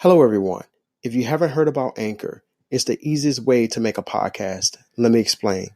Hello, everyone. If you haven't heard about Anchor, it's the easiest way to make a podcast. Let me explain.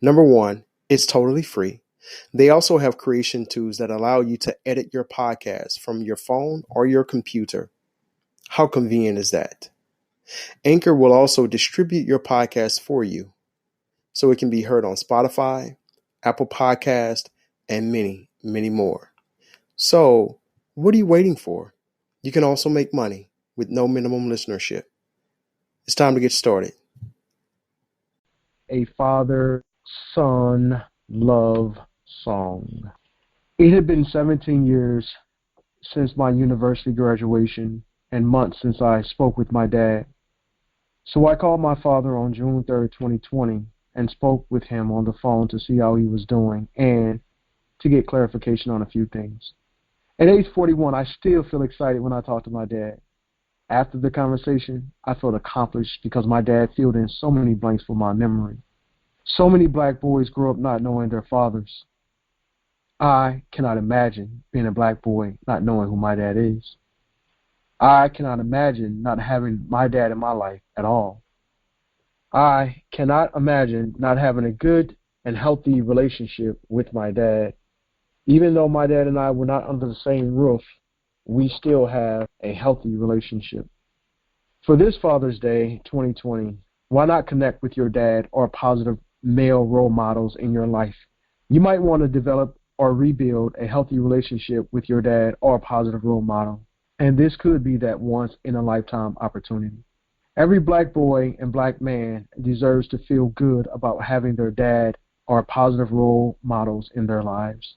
Number one, it's totally free. They also have creation tools that allow you to edit your podcast from your phone or your computer. How convenient is that? Anchor will also distribute your podcast for you, so it can be heard on Spotify, Apple Podcast, and many, many more. So, what are you waiting for? You can also make money with no minimum listenership. It's time to get started. A father-son love song. It had been 17 years since my university graduation and months since I spoke with my dad. So I called my father on June 3rd, 2020, and spoke with him on the phone to see how he was doing and to get clarification on a few things. At age 41, I still feel excited when I talk to my dad. After the conversation, I felt accomplished because my dad filled in so many blanks for my memory. So many black boys grow up not knowing their fathers. I cannot imagine being a black boy not knowing who my dad is. I cannot imagine not having my dad in my life at all. I cannot imagine not having a good and healthy relationship with my dad. Even though my dad and I were not under the same roof, we still have a healthy relationship. For this Father's Day 2020, why not connect with your dad or positive male role models in your life? You might want to develop or rebuild a healthy relationship with your dad or a positive role model. And this could be that once-in-a-lifetime opportunity. Every black boy and black man deserves to feel good about having their dad or positive role models in their lives.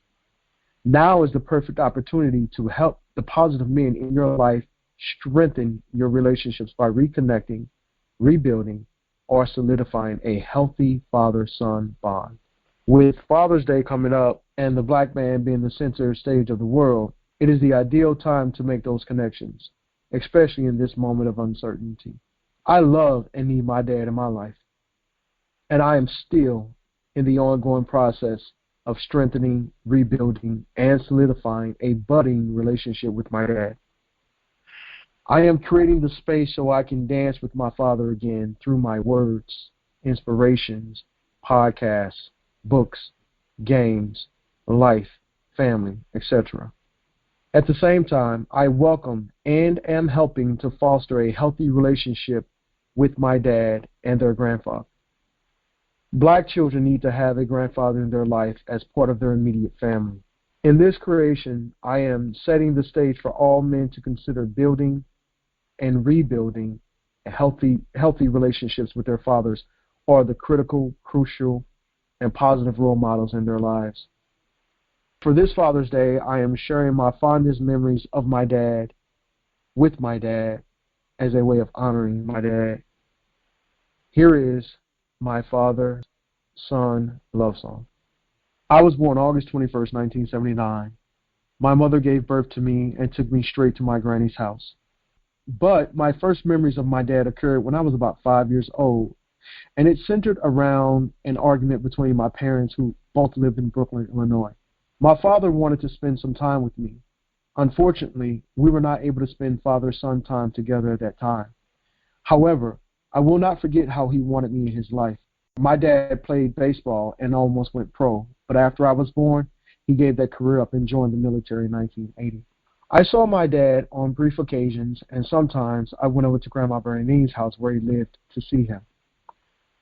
Now is the perfect opportunity to help the positive men in your life strengthen your relationships by reconnecting, rebuilding, or solidifying a healthy father-son bond. With Father's Day coming up and the black man being the center stage of the world, it is the ideal time to make those connections, especially in this moment of uncertainty. I love and need my dad in my life, and I am still in the ongoing process of strengthening, rebuilding, and solidifying a budding relationship with my dad. I am creating the space so I can dance with my father again through my words, inspirations, podcasts, books, games, life, family, etc. At the same time, I welcome and am helping to foster a healthy relationship with my dad and their grandfather. Black children need to have a grandfather in their life as part of their immediate family. In this creation, I am setting the stage for all men to consider building and rebuilding healthy relationships with their fathers or the critical, crucial, and positive role models in their lives. For this Father's Day, I am sharing my fondest memories of my dad with my dad as a way of honoring my dad. Here is my father-son love song. I was born August 21st, 1979. My mother gave birth to me and took me straight to my granny's house. But my first memories of my dad occurred when I was about 5 years old, and it centered around an argument between my parents who both lived in Brooklyn, Illinois. My father wanted to spend some time with me. Unfortunately, we were not able to spend father-son time together at that time. However, I will not forget how he wanted me in his life. My dad played baseball and almost went pro, but after I was born, he gave that career up and joined the military in 1980. I saw my dad on brief occasions, and sometimes I went over to Grandma Bernine's house where he lived to see him.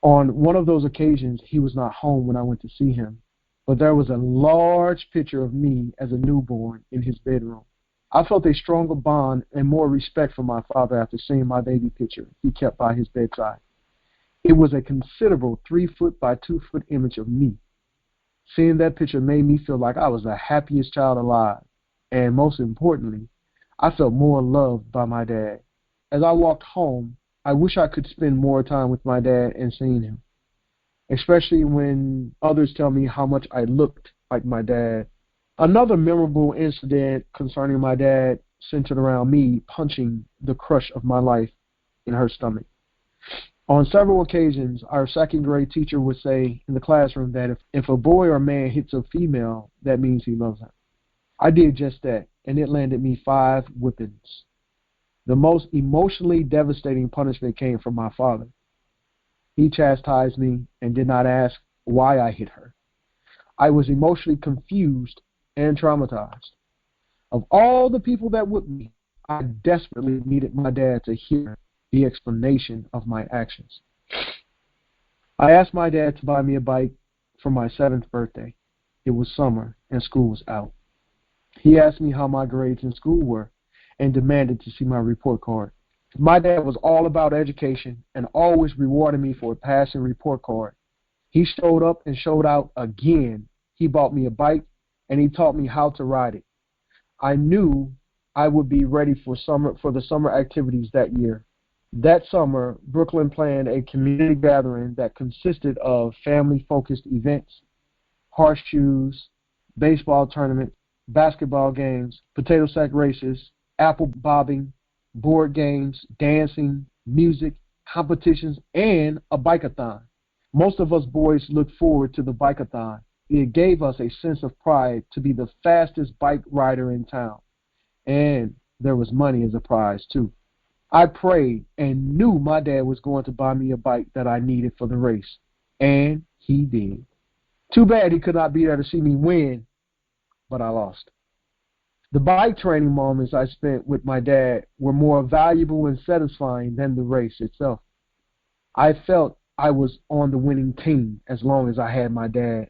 On one of those occasions, he was not home when I went to see him, but there was a large picture of me as a newborn in his bedroom. I felt a stronger bond and more respect for my father after seeing my baby picture he kept by his bedside. It was a considerable 3-foot by 2-foot image of me. Seeing that picture made me feel like I was the happiest child alive, and most importantly, I felt more loved by my dad. As I walked home, I wish I could spend more time with my dad and seeing him, especially when others tell me how much I looked like my dad. Another memorable incident concerning my dad centered around me punching the crush of my life in her stomach. On several occasions, our second grade teacher would say in the classroom that if a boy or man hits a female, that means he loves her. I did just that, and it landed me 5 whippings. The most emotionally devastating punishment came from my father. He chastised me and did not ask why I hit her. I was emotionally confused and traumatized. Of all the people that whipped me, I desperately needed my dad to hear the explanation of my actions. I asked my dad to buy me a bike for my 7th birthday. It was summer and school was out. He asked me how my grades in school were and demanded to see my report card. My dad was all about education and always rewarded me for a passing report card. He showed up and showed out again. He bought me a bike and he taught me how to ride it. I knew I would be ready for the summer activities that year. That summer, Brooklyn planned a community gathering that consisted of family-focused events, horseshoes, baseball tournament, basketball games, potato sack races, apple bobbing, board games, dancing, music, competitions, and a bike-a-thon. Most of us boys looked forward to the bike-a-thon. It gave us a sense of pride to be the fastest bike rider in town. And there was money as a prize, too. I prayed and knew my dad was going to buy me a bike that I needed for the race. And he did. Too bad he could not be there to see me win, but I lost. The bike training moments I spent with my dad were more valuable and satisfying than the race itself. I felt I was on the winning team as long as I had my dad.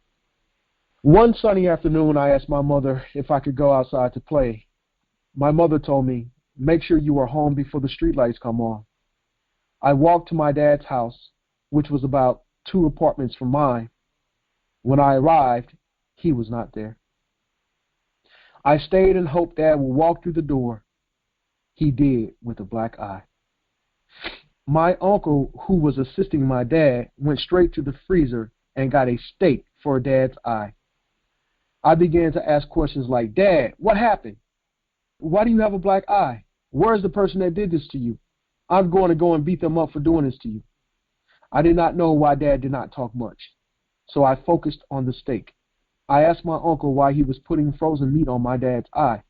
One sunny afternoon, I asked my mother if I could go outside to play. My mother told me, "Make sure you are home before the streetlights come on." I walked to my dad's house, which was about 2 apartments from mine. When I arrived, he was not there. I stayed and hoped Dad would walk through the door. He did, with a black eye. My uncle, who was assisting my dad, went straight to the freezer and got a steak for Dad's eye. I began to ask questions like, "Dad, what happened? Why do you have a black eye? Where's the person that did this to you? I'm going to go and beat them up for doing this to you." I did not know why Dad did not talk much, so I focused on the steak. I asked my uncle why he was putting frozen meat on my dad's eye.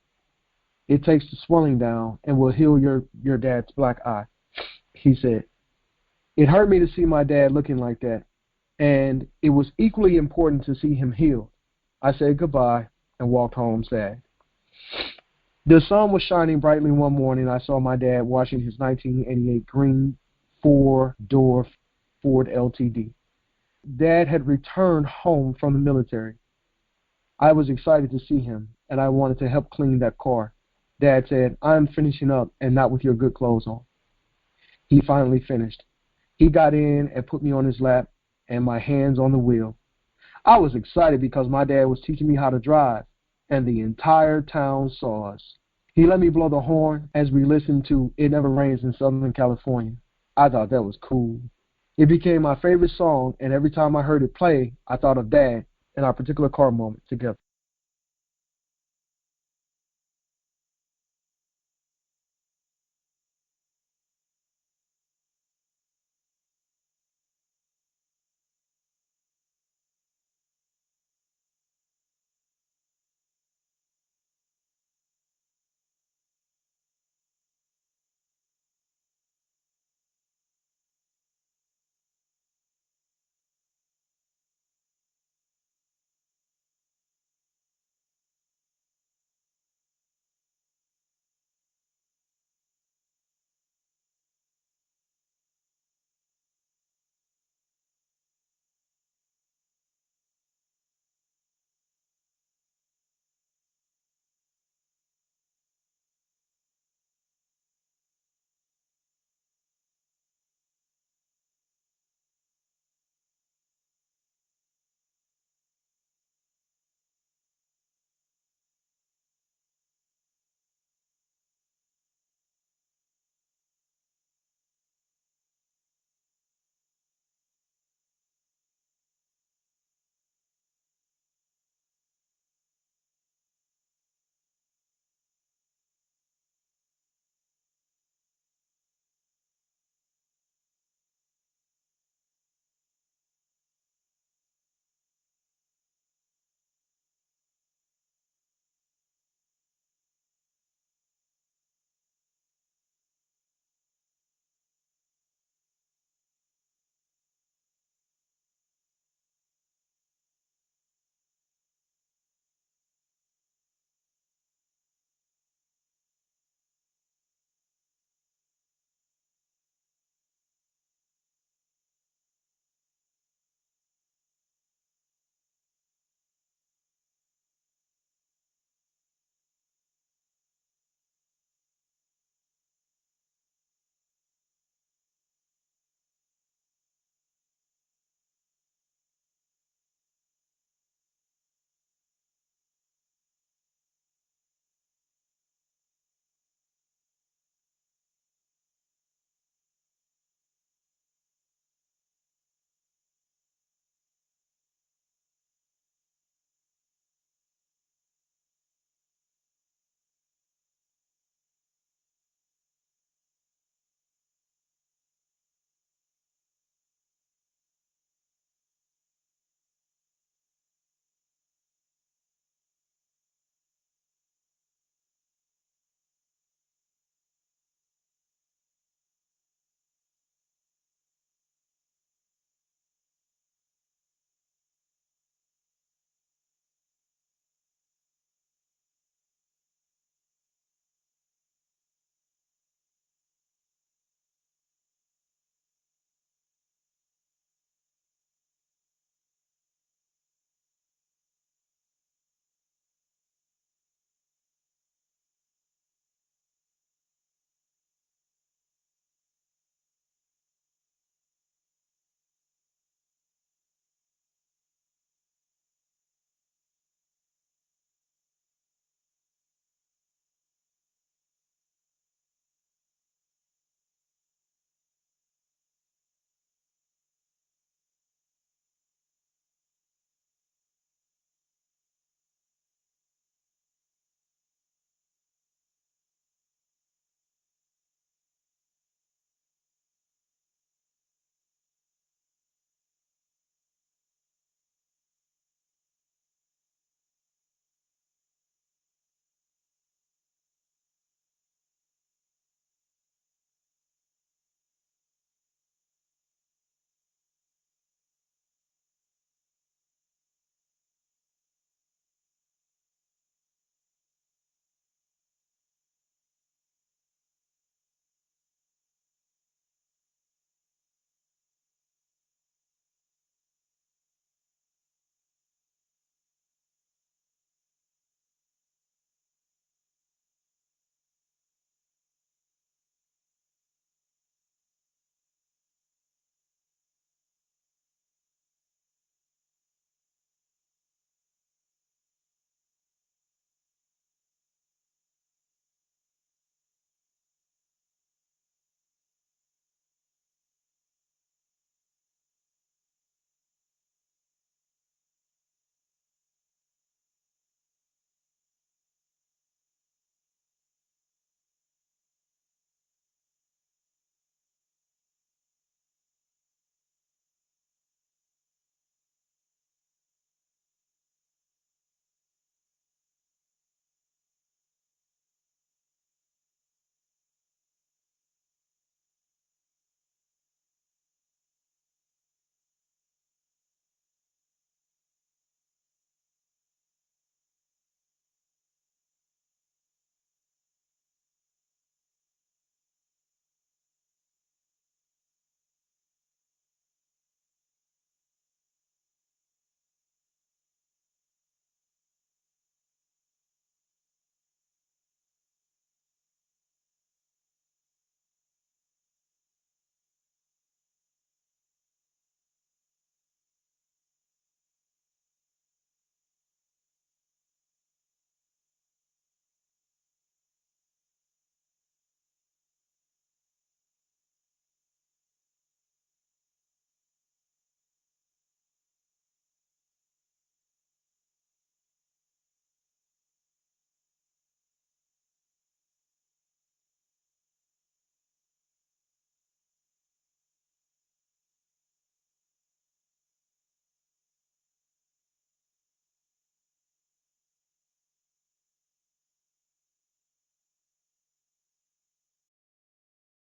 "It takes the swelling down and will heal your dad's black eye," he said. It hurt me to see my dad looking like that, and it was equally important to see him healed. I said goodbye and walked home sad. The sun was shining brightly one morning. I saw my dad washing his 1988 green 4-door Ford LTD. Dad had returned home from the military. I was excited to see him, and I wanted to help clean that car. Dad said, "I'm finishing up and not with your good clothes on." He finally finished. He got in and put me on his lap and my hands on the wheel. I was excited because my dad was teaching me how to drive, and the entire town saw us. He let me blow the horn as we listened to "It Never Rains in Southern California." I thought that was cool. It became my favorite song, and every time I heard it play, I thought of Dad and our particular car moment together.